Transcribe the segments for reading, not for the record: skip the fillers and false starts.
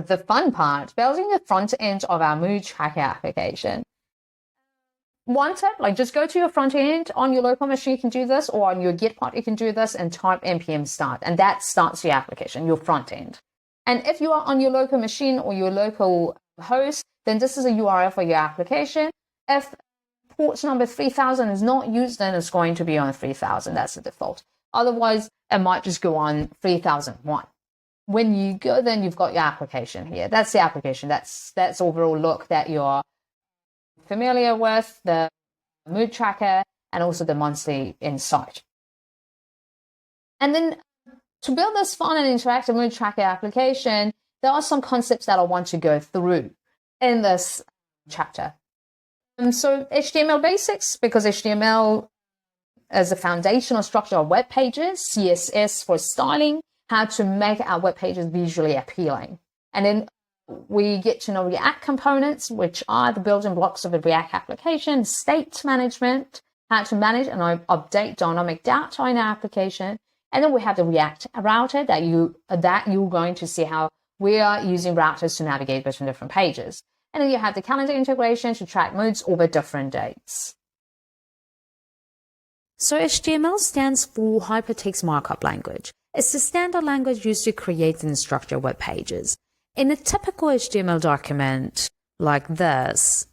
the fun part, building the front end of our mood tracker application. One tip, like just go to your front end on your local machine, you can do this, or on your Gitpod, you can do this and type npm start, and that starts your application, your front end. And if you are on your local machine or your local host, then this is a URL for your application. If port number 3000 is not used, then it's going to be on 3000. That's the default. Otherwise, it might just go on 3001. When you go, then you've got your application here. That's the application. That's overall look that you're familiar with, the mood tracker, and also the monthly insight. And then to build this fun and interactive mood tracker application, there are some concepts that I want to go through in this chapter. So HTML basics, because HTML is a foundational structure of web pages, CSS for styling, how to make our web pages visually appealing. And then we get to know React components, which are the building blocks of a React application, state management, how to manage and update dynamic data in our application. And then we have the React router that you're going to see how we are using routers to navigate between different pages. And then you have the calendar integration to track moods over different dates. So HTML stands for Hypertext Markup Language. It's the standard language used to create and structure web pages. In a typical HTML document like this,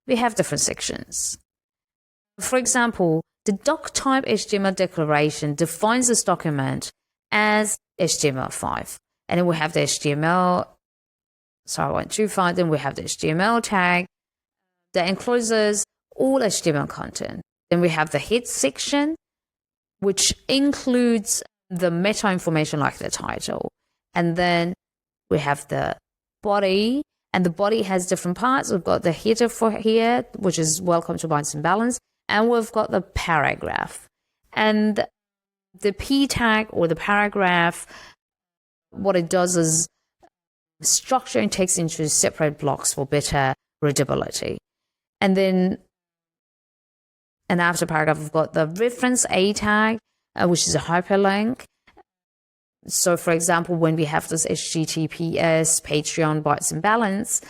we have different sections. For example, the doctype HTML declaration defines this document as HTML5. And then we have the HTML, sorry, I went too far. Then we have the HTML tag that encloses all HTML content. Then we have the head section, which includes the meta information like the title. And then we have the body, and the body has different parts. We've got the header for here, which is welcome to Bytes and Balance. And we've got the paragraph. And the P tag or the paragraph, what it does is structuring text into separate blocks for better readability. And then, and after paragraph, we've got the reference A tag, which is a hyperlink. So, for example, when we have this HTTPS, Patreon, Bytes and Balance,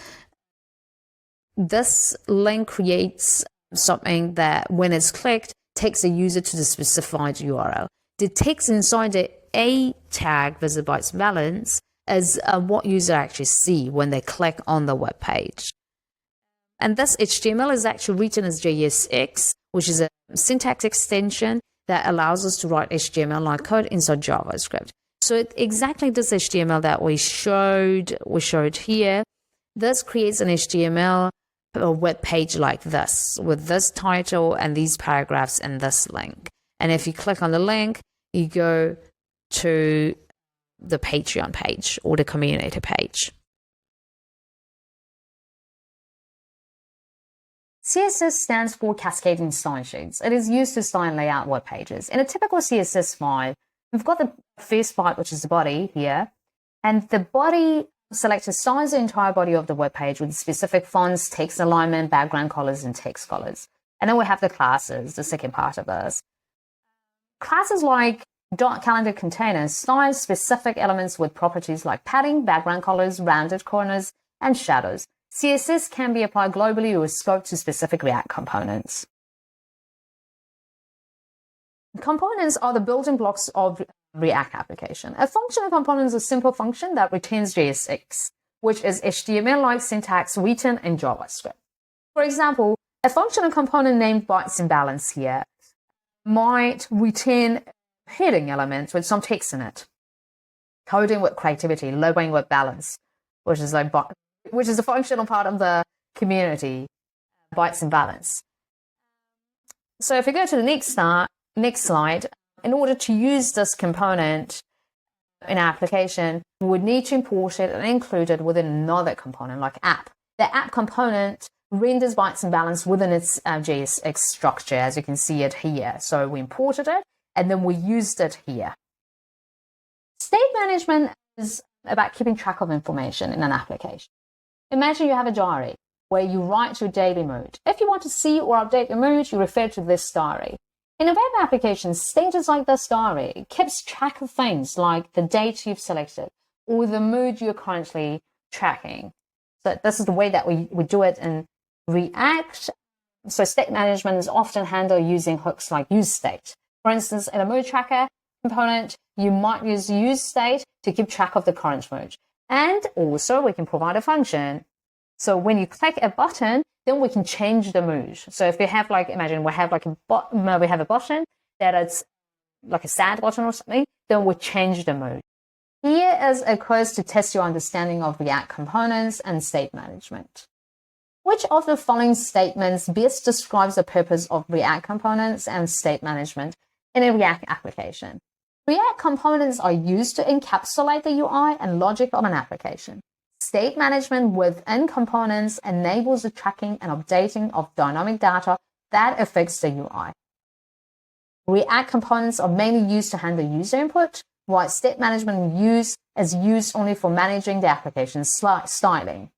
this link creates something that, when it's clicked, takes the user to the specified URL. The text inside the A tag, visit Bytes and Balance, is what users actually see when they click on the web page. And this HTML is actually written as JSX, which is a syntax extension that allows us to write HTML-like code inside JavaScript. So exactly this HTML that we showed here, this creates an HTML web page like this, with this title and these paragraphs and this link. And if you click on the link, you go to the Patreon page or the community page. CSS stands for Cascading Style Sheets. It is used to style and lay out web pages. In a typical CSS file, we've got the first part, which is the body here, and the body selector styles the entire body of the web page with specific fonts, text alignment, background colors, and text colors. And then we have the classes, the second part of this. Classes like calendar containers style specific elements with properties like padding, background colors, rounded corners, and shadows. CSS can be applied globally or scoped to specific React components. Components are the building blocks of React application. A functional component is a simple function that returns JSX, which is HTML-like syntax written in JavaScript. For example, a functional component named Bytes and Balance here might return heading elements with some text in it, coding with creativity, logoing with balance, which is a functional part of the community, Bytes and Balance. So if we go to the next slide, in order to use this component in our application, we would need to import it and include it within another component like app. The app component renders Bytes and Balance within its JSX structure, as you can see it here. So we imported it and then we used it here. State management is about keeping track of information in an application. Imagine you have a diary where you write your daily mood. If you want to see or update your mood, you refer to this diary. In a web application, status like this diary keeps track of things like the date you've selected or the mood you're currently tracking. So this is the way that we do it in React. So state management is often handled using hooks like useState. For instance, in a mood tracker component, you might use useState to keep track of the current mood. And also we can provide a function. So when you click a button, then we can change the mood. So if we have like, imagine we have like a button that it's like a sad button or something, then we change the mood. Here is a quiz to test your understanding of React components and state management. Which of the following statements best describes the purpose of React components and state management in a React application? React components are used to encapsulate the UI and logic of an application. State management within components enables the tracking and updating of dynamic data that affects the UI. React components are mainly used to handle user input, while state management is used only for managing the application's styling.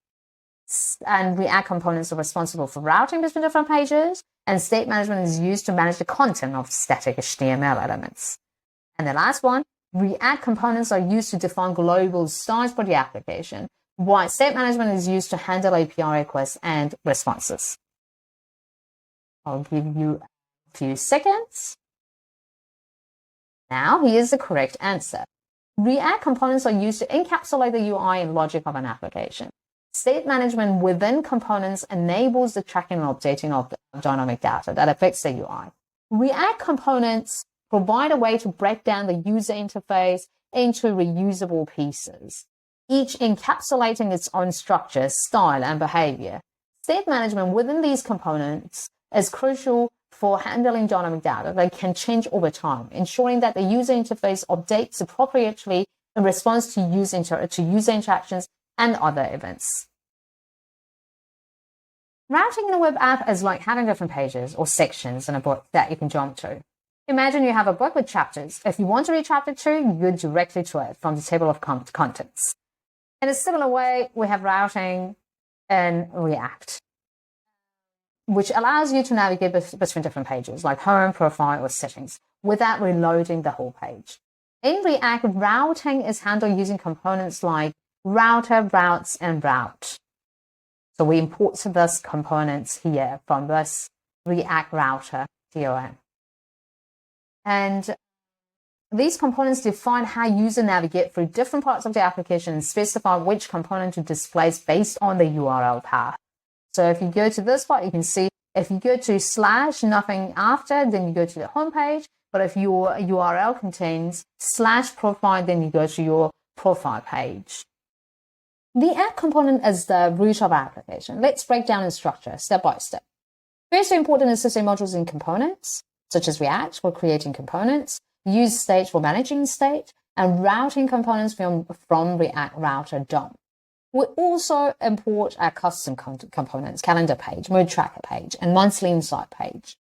And React components are responsible for routing between different pages, and state management is used to manage the content of static HTML elements. And the last one, React components are used to define global styles for the application, while state management is used to handle API requests and responses. I'll give you a few seconds. Now, here's the correct answer. React components are used to encapsulate the UI and logic of an application. State management within components enables the tracking and updating of the dynamic data that affects the UI. React components provide a way to break down the user interface into reusable pieces, each encapsulating its own structure, style, and behavior. State management within these components is crucial for handling dynamic data that can change over time, ensuring that the user interface updates appropriately in response to user interactions and other events. Routing in a web app is like having different pages or sections in a book that you can jump to. Imagine you have a book with chapters. If you want to read chapter 2, you go directly to it from the table of contents. In a similar way, we have routing in React, which allows you to navigate between different pages like home, profile, or settings without reloading the whole page. In React, routing is handled using components like router, routes, and route. So we import this components here from this React router DOM. And these components define how users navigate through different parts of the application and specify which component to display based on the URL path. So if you go to this part, you can see if you go to / nothing after, then you go to the home page. But if your URL contains / profile, then you go to your profile page. The app component is the root of our application. Let's break down its structure step by step. First, important is system modules and components, such as React for creating components, useState for managing state, and routing components from React Router DOM. We also import our custom components, calendar page, mood tracker page, and monthly insight page.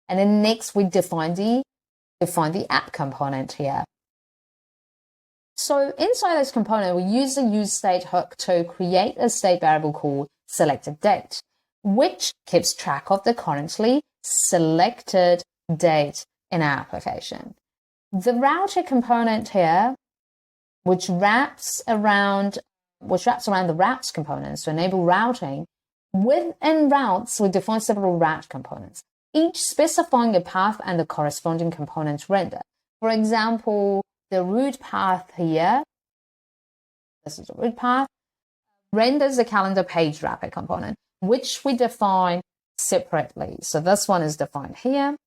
And then next we define the app component here. So inside this component, we use the useState hook to create a state variable called selected date, which keeps track of the currently selected date in our application. The router component here, which wraps around the routes components to enable routing. Within routes, we define several route components, each specifying a path and the corresponding component render. For example, the route path here, this is the route path, renders the calendar page wrapper component, which we define separately. So this one is defined here.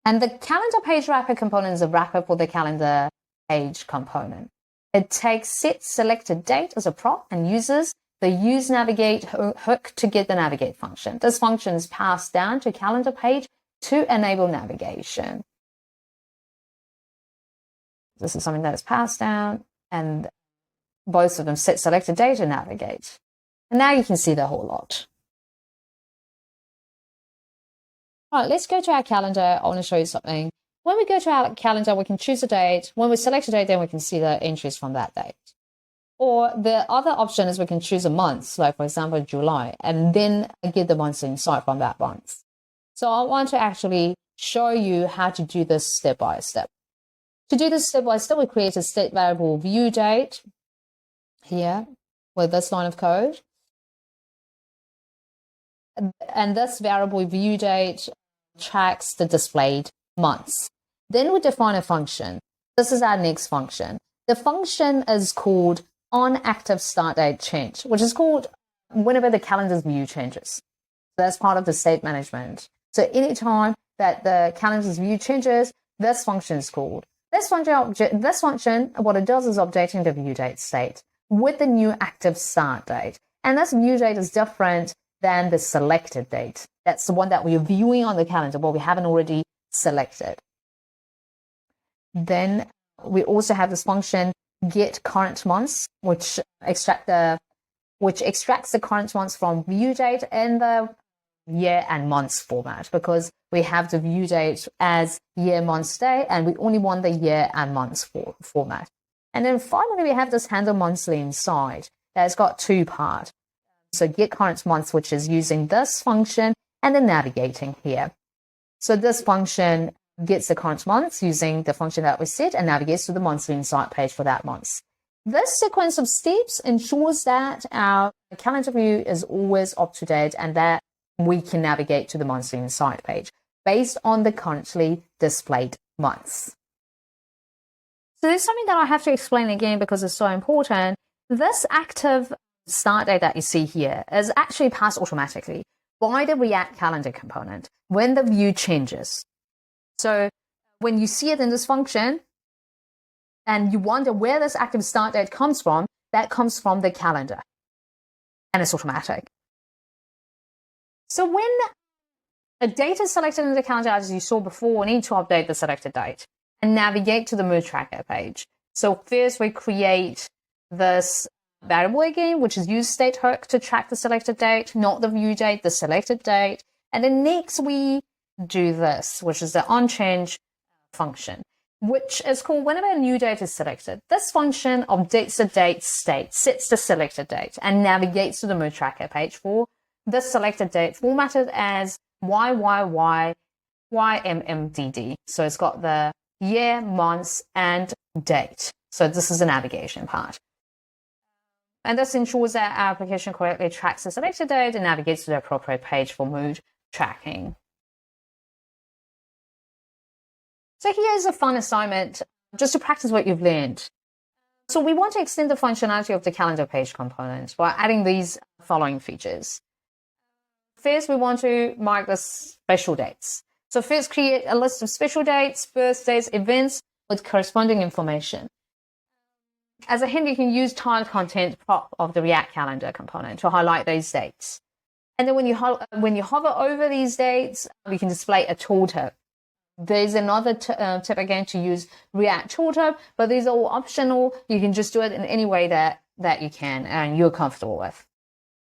And the calendar page wrapper component is a wrapper for the calendar page component. It takes set selected date as a prop and uses the useNavigate hook to get the navigate function. This function is passed down to calendar page to enable navigation. This is something that is passed down, and both of them set selected date and navigate. And now you can see the whole lot. All right, let's go to our calendar. I want to show you something. When we go to our calendar, we can choose a date. When we select a date, then we can see the entries from that date. Or the other option is we can choose a month, like for example, July, and then get the month's insight from that month. So I want to actually show you how to do this step by step. To do this step by step, we create a state variable view date here with this line of code. And this variable view date tracks the displayed months. Then we define a function. This is our next function. The function is called onActiveStartDateChange, which is called whenever the calendar's view changes. So that's part of the state management. So anytime that the calendar's view changes, this function is called. This function, what it does is updating the view date state with the new active start date. And this view date is different than the selected date. That's the one that we're viewing on the calendar, but we haven't already selected. Then we also have this function get current months, which extracts the current months from view date in the year and months format, because we have the view date as year, months, day, and we only want the year and months format. And then finally, we have this handle monthly inside that's got two parts. So get current months, which is using this function, and then navigating here. So this function gets the current months using the function that we set and navigates to the monthly insight page for that month. This sequence of steps ensures that our calendar view is always up to date and that we can navigate to the monthly insight page based on the currently displayed months. So there's something that I have to explain again because it's so important. This active start date that you see here is actually passed automatically by the React calendar component when the view changes. So when you see it in this function and you wonder where this active start date comes from, that comes from the calendar and it's automatic. So when a date is selected in the calendar, as you saw before, we need to update the selected date and navigate to the mood tracker page. So first we create this variable again, which is use state hook to track the selected date, not the view date, the selected date. And then next we do this, which is the onChange function, which is called whenever a new date is selected. This function updates the date state, sets the selected date, and navigates to the mood tracker page for the selected date formatted as YYYMMDD. So it's got the year, months, and date. So this is the navigation part. And this ensures that our application correctly tracks the selected date and navigates to the appropriate page for mood tracking. So here's a fun assignment just to practice what you've learned. So we want to extend the functionality of the calendar page component by adding these following features. First, we want to mark the special dates. So first, create a list of special dates, birthdays, events with corresponding information. As a hint, you can use tiled content prop of the React calendar component to highlight those dates. And then when you hover over these dates, you can display a tooltip. There's another tip again to use React tooltip, but these are all optional. You can just do it in any way that you can and you're comfortable with.